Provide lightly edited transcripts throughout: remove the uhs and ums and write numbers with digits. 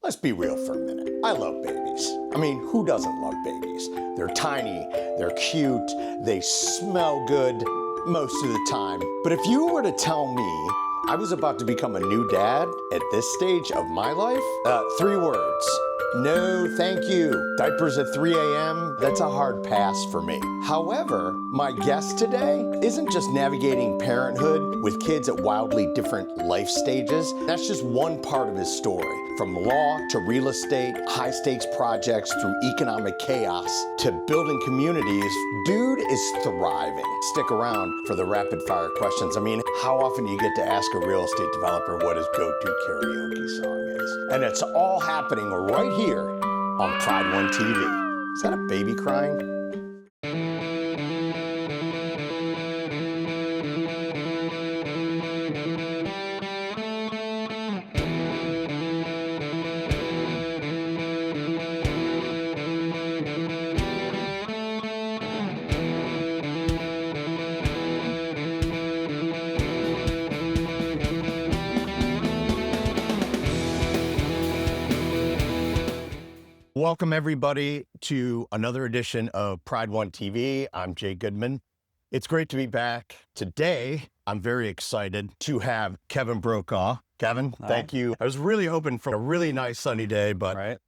Let's be real for a minute. I love babies. I mean, who doesn't love babies? They're tiny, they're cute, they smell good most of the time. But if you were to tell me I was about to become a new dad at this stage of my life, 3 words. No, thank you. Diapers at 3 a.m., that's a hard pass for me. However, my guest today isn't just navigating parenthood with kids at wildly different life stages. That's just one part of his story. From law to real estate, high stakes projects through economic chaos to building communities, dude is thriving. Stick around for the rapid fire questions. I mean, how often do you get to ask a real estate developer what his go-to karaoke song is? And it's all happening right here on Pride One TV. Is that a baby crying? Welcome everybody to another edition of Pride One TV. I'm Jay Goodman. It's great to be back. Today, I'm very excited to have Kevin Brokaw. Kevin, thank you. I was really hoping for a really nice sunny day, but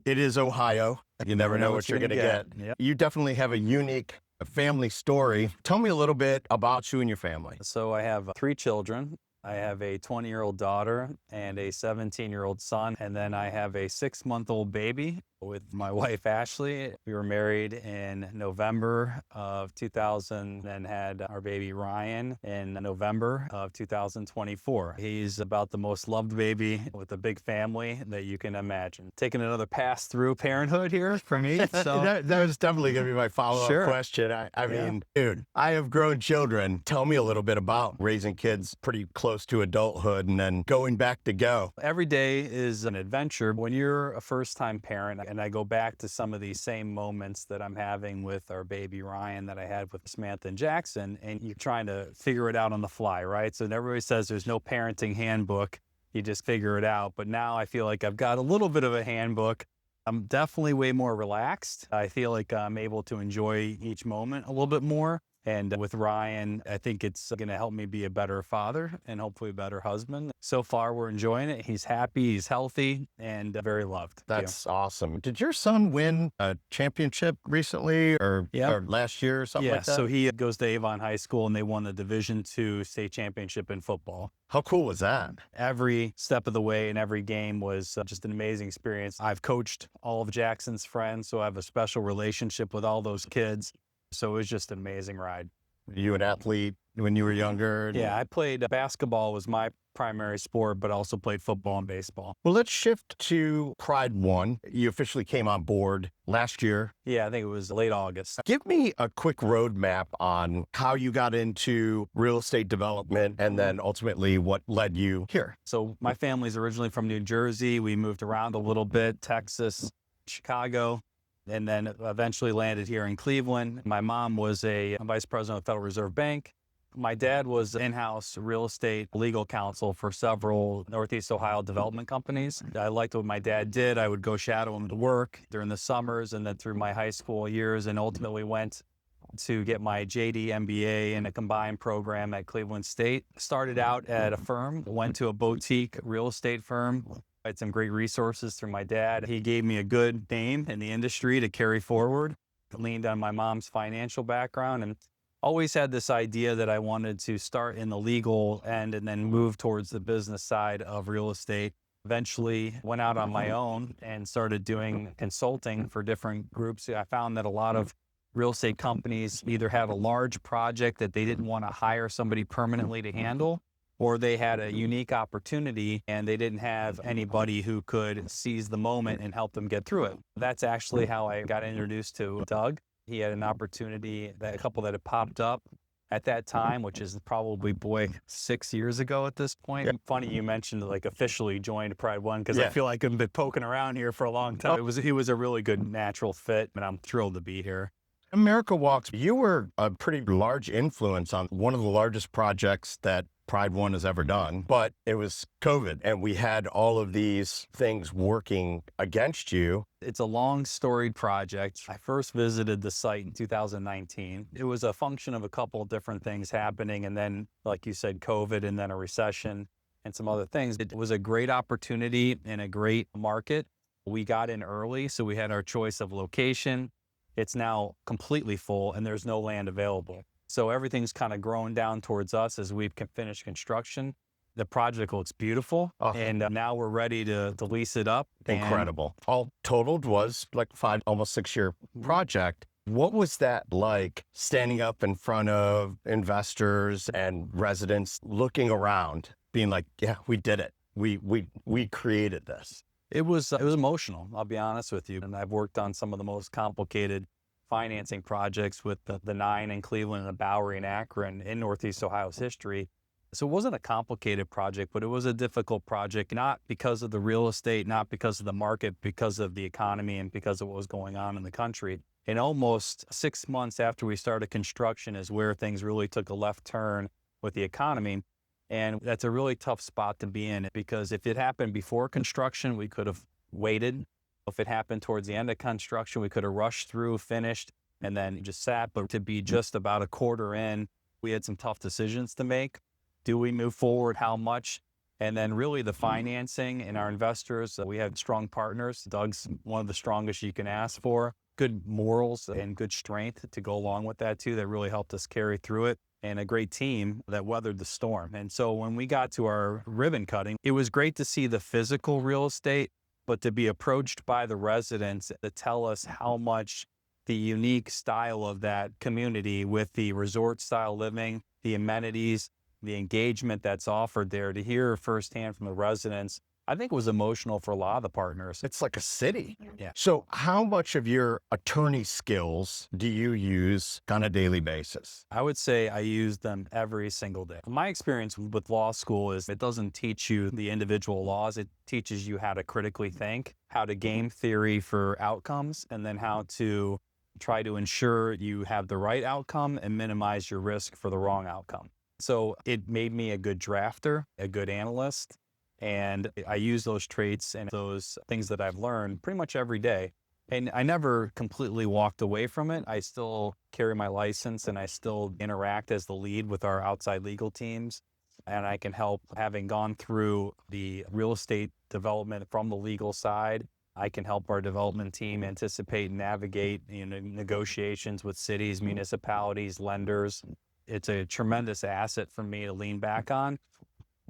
it is Ohio. You never know what you're going to get. Yep. You definitely have a unique family story. Tell me a little bit about you and your family. So I have 3 children. I have a 20-year-old daughter and a 17-year-old son, and then I have a 6-month-old baby with my wife, Ashley. We were married in November of 2000 and had our baby Ryan in November of 2024. He's about the most loved baby with a big family that you can imagine. Taking another pass through parenthood here for me. So that was definitely going to be my follow-up question. I mean, dude, I have grown children. Tell me a little bit about raising kids pretty close to adulthood and then going back to go. Every day is an adventure. When you're a first-time parent, and I go back to some of these same moments that I'm having with our baby Ryan that I had with Samantha and Jackson, and you're trying to figure it out on the fly, right? So everybody says there's no parenting handbook. You just figure it out. But now I feel like I've got a little bit of a handbook. I'm definitely way more relaxed. I feel like I'm able to enjoy each moment a little bit more. And with Ryan, I think it's going to help me be a better father and hopefully a better husband. So far, we're enjoying it. He's happy, he's healthy, and very loved. That's awesome. Did your son win a championship recently or last year or something like that? So he goes to Avon High School, and they won the Division II state championship in football. How cool was that? Every step of the way and every game was just an amazing experience. I've coached all of Jackson's friends, so I have a special relationship with all those kids. So it was just an amazing ride. Were you an athlete when you were younger? Yeah, I played basketball was my primary sport, but also played football and baseball. Well, let's shift to Pride One. You officially came on board last year. Yeah, I think it was late August. Give me a quick roadmap on how you got into real estate development and then ultimately what led you here. So my family's originally from New Jersey. We moved around a little bit, Texas, Chicago, and then eventually landed here in Cleveland. My mom was a vice president of the Federal Reserve Bank. My dad was in-house real estate legal counsel for several Northeast Ohio development companies. I liked what my dad did. I would go shadow him to work during the summers and then through my high school years, and ultimately went to get my JD MBA in a combined program at Cleveland State. Started out at a firm, went to a boutique real estate firm. I had some great resources through my dad. He gave me a good name in the industry to carry forward. Leaned on my mom's financial background and always had this idea that I wanted to start in the legal end and then move towards the business side of real estate. Eventually went out on my own and started doing consulting for different groups. I found that a lot of real estate companies either had a large project that they didn't want to hire somebody permanently to handle, or they had a unique opportunity and they didn't have anybody who could seize the moment and help them get through it. That's actually how I got introduced to Doug. He had an opportunity, a couple that had popped up at that time, which is probably, 6 years ago at this point. Yeah. Funny you mentioned officially joined Pride One, because I feel like I've been poking around here for a long time. He was a really good natural fit, and I'm thrilled to be here. America Walks, you were a pretty large influence on one of the largest projects that Pride One has ever done. But it was COVID, and we had all of these things working against you. It's a long storied project. I first visited the site in 2019. It was a function of a couple of different things happening. And then, like you said, COVID and then a recession and some other things. It was a great opportunity in a great market. We got in early, so we had our choice of location. It's now completely full and there's no land available. So everything's kind of growing down towards us as we've finished construction. The project looks beautiful, and now we're ready to lease it up. Incredible. All totaled was like 5, almost 6-year project. What was that like, standing up in front of investors and residents, looking around, being like, yeah, we did it. We created this. It was emotional, I'll be honest with you. And I've worked on some of the most complicated financing projects with the 9 in Cleveland and the Bowery in Akron in Northeast Ohio's history. So it wasn't a complicated project, but it was a difficult project, not because of the real estate, not because of the market, because of the economy and because of what was going on in the country. And almost 6 months after we started construction is where things really took a left turn with the economy. And that's a really tough spot to be in, because if it happened before construction, we could have waited. If it happened towards the end of construction, we could have rushed through, finished, and then just sat. But to be just about a quarter in, we had some tough decisions to make. Do we move forward? How much? And then really the financing and our investors, we had strong partners. Doug's one of the strongest you can ask for. Good morals and good strength to go along with that too. That really helped us carry through it. And a great team that weathered the storm. And so when we got to our ribbon cutting, it was great to see the physical real estate, but to be approached by the residents to tell us how much the unique style of that community with the resort style living, the amenities, the engagement that's offered there, to hear firsthand from the residents, I think was emotional for a lot of the partners. It's like a city. Yeah. So how much of your attorney skills do you use on a daily basis? I would say I use them every single day. My experience with law school is it doesn't teach you the individual laws. It teaches you how to critically think, how to game theory for outcomes, and then how to try to ensure you have the right outcome and minimize your risk for the wrong outcome. So it made me a good drafter, a good analyst, and I use those traits and those things that I've learned pretty much every day. And I never completely walked away from it. I still carry my license and I still interact as the lead with our outside legal teams. And I can help, having gone through the real estate development from the legal side, I can help our development team anticipate and navigate negotiations with cities, municipalities, lenders. It's a tremendous asset for me to lean back on.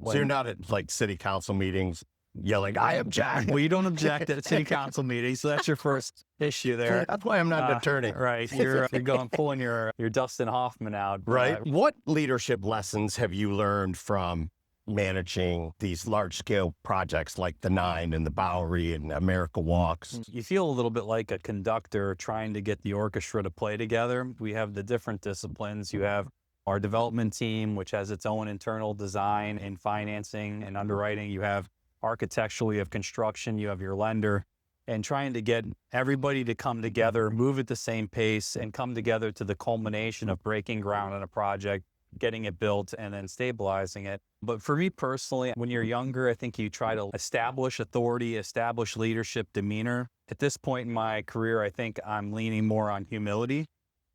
So you're not at like city council meetings yelling, I object. Well, you don't object at a city council meeting, so that's your first issue there. That's why I'm not an attorney. Right. You're pulling your Dustin Hoffman out. Right. What leadership lessons have you learned from managing these large scale projects like the 9 and the Bowery and America Walks? You feel a little bit like a conductor trying to get the orchestra to play together. We have the different disciplines. You have our development team, which has its own internal design and financing and underwriting. You have architectural, you have construction, you have your lender, and trying to get everybody to come together, move at the same pace, and come together to the culmination of breaking ground on a project, getting it built, and then stabilizing it. But for me personally, when you're younger, I think you try to establish authority, establish leadership demeanor. At this point in my career, I think I'm leaning more on humility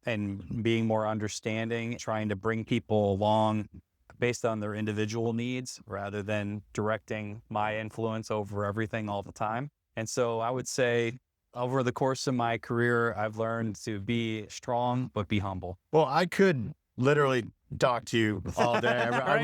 and being more understanding, trying to bring people along based on their individual needs rather than directing my influence over everything all the time. And so I would say over the course of my career, I've learned to be strong, but be humble. Well, I could literally talk to you all day. I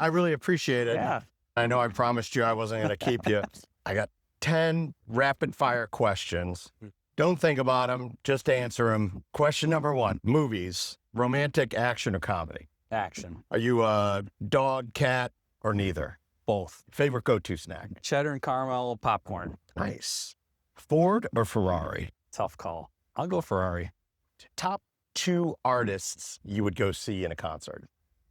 really appreciate it. Yeah. I know I promised you I wasn't going to keep you. I got 10 rapid fire questions. Don't think about them, just answer them. Question number 1, movies, romantic, action, or comedy? Action. Are you a dog, cat, or neither? Both. Favorite go-to snack? Cheddar and caramel popcorn. Nice. Ford or Ferrari? Tough call. I'll go Ferrari. Top 2 artists you would go see in a concert?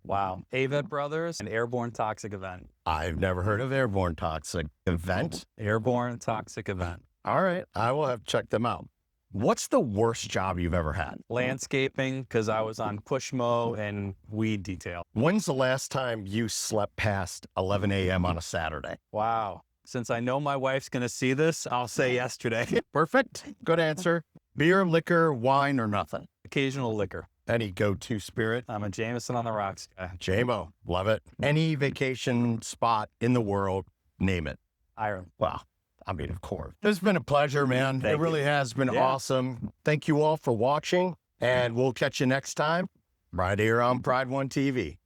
Wow. Avett Brothers and Airborne Toxic Event. I've never heard of Airborne Toxic Event. Airborne Toxic Event. All right. I will have to check them out. What's the worst job you've ever had? Landscaping, because I was on push mow and weed detail. When's the last time you slept past 11 a.m. on a Saturday? Wow. Since I know my wife's going to see this, I'll say yesterday. Perfect. Good answer. Beer, liquor, wine, or nothing? Occasional liquor. Any go-to spirit? I'm a Jameson on the rocks guy. JMO. Love it. Any vacation spot in the world, name it. Ireland. Wow. I mean, of course. It's been a pleasure, man. Thank It really you. has been Yeah. awesome. Thank you all for watching, and we'll catch you next time right here on Pride One TV.